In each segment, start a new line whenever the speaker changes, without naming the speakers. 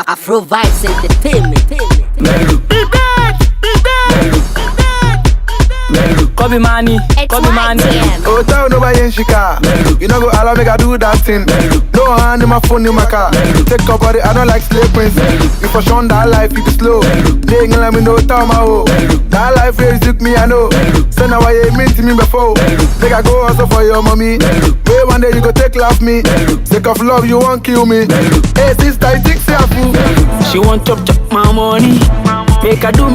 Afro Vibes Entertainment.
Kobe Mani, Kobe Mani.
Oh, tell nobody in Chicago. You know go allow me to do that thing. No hand in my phone in my car. Take up body, I don't like slave prince. You for sure that life, you be slow. They ain't let me know time my hoe. That life really took me, I know. So now why you mean to me before? Make I go also for your mommy. Wait one day you go take laugh me. Sick of love, you won't kill me. Hey sister, you think say a fool?
She want chop my money. Make I do,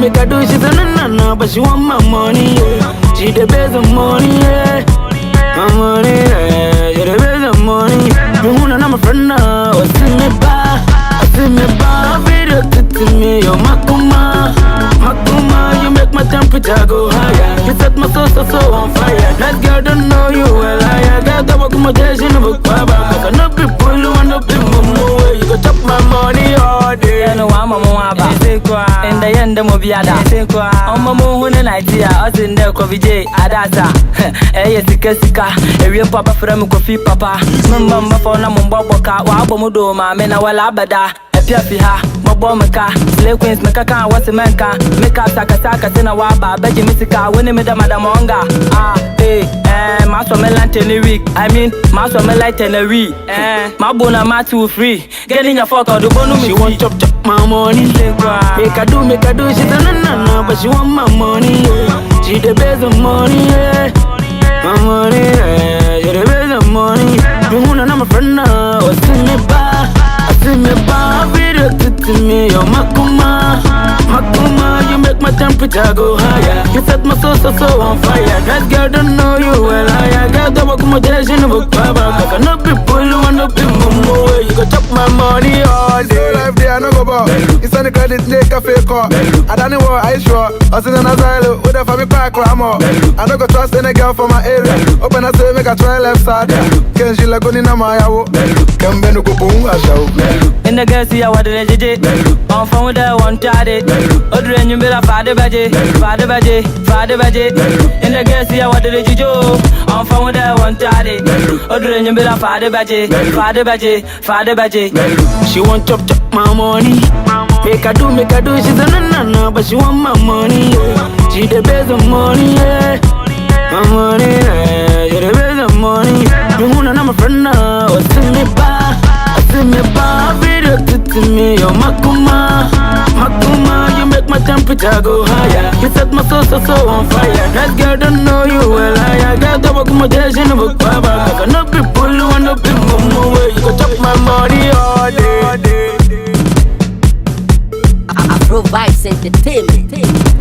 she say no, but she want my money, yeah. She the best of money, yeah. My money, yeah. She the best of money. Me wanna know my friend now. I see me ba, video to me, yo, Makuma, you make my temperature go higher. You set my soul so on fire. That girl don't know you well, I got the accommodation of a baba. Cause I know people who want to be more. You go chop my money all day. I know I'm a moaba. In the end, I'm a biada. I'm a moon and idea. I was in there, Kobe J. Adasa. Eh, Sika, a real papa from Kofi Papa. Mamba for Namumboka, Wabomudo, my men, Abada. Piafiha, Mobomaka, Slay Queens, Makaka, what's a manka, make up Sakasaka, Senawaba, Beji Misika, winning with the Madamonga. Ah, hey, Master Melant in a week. I mean, Master Melant in a week. Mabona Matu free. Getting a fork out the bone. She want chop my money. Make I do, she said no, but she want my money. Yeah. She the best of money, yeah. My money, yeah. She the best of money. You wanna know my friend now? See me ba, video to me, yo, Makuma, you make my temperature go higher. You set my soul so on fire. That girl don't know you well, I got the accommodation of a baba. Cause I know people who want to be more. You go chop my money all day.
Life day, I no go bar. It's on the credit, take a fake call. I don't know what I sure. I was in an asylum, with a family crack, Ramo. I don't go trust any girl from my area. Open a say, make a try left side. Can she like on in my house? Can be no go boom, I show.
In the girls, see what they did. On phone with the one target. Other than you be a father budget. In the girls, see what they did. On phone with the one target. Other than you be a father budget. She want chop my money. Make I do, she said no, but she want my money, yeah. She the best of money, yeah. My money, yeah. She the best of money. You wanna know my friend now? See me ba, video to me, yo, Makuma, you make my temperature go higher. You set my soul so on fire. That girl don't know you well, I got the accommodation of a baba. Cause I know people who want to be more. You go chop my money all day.
Afro Vibes Entertainment.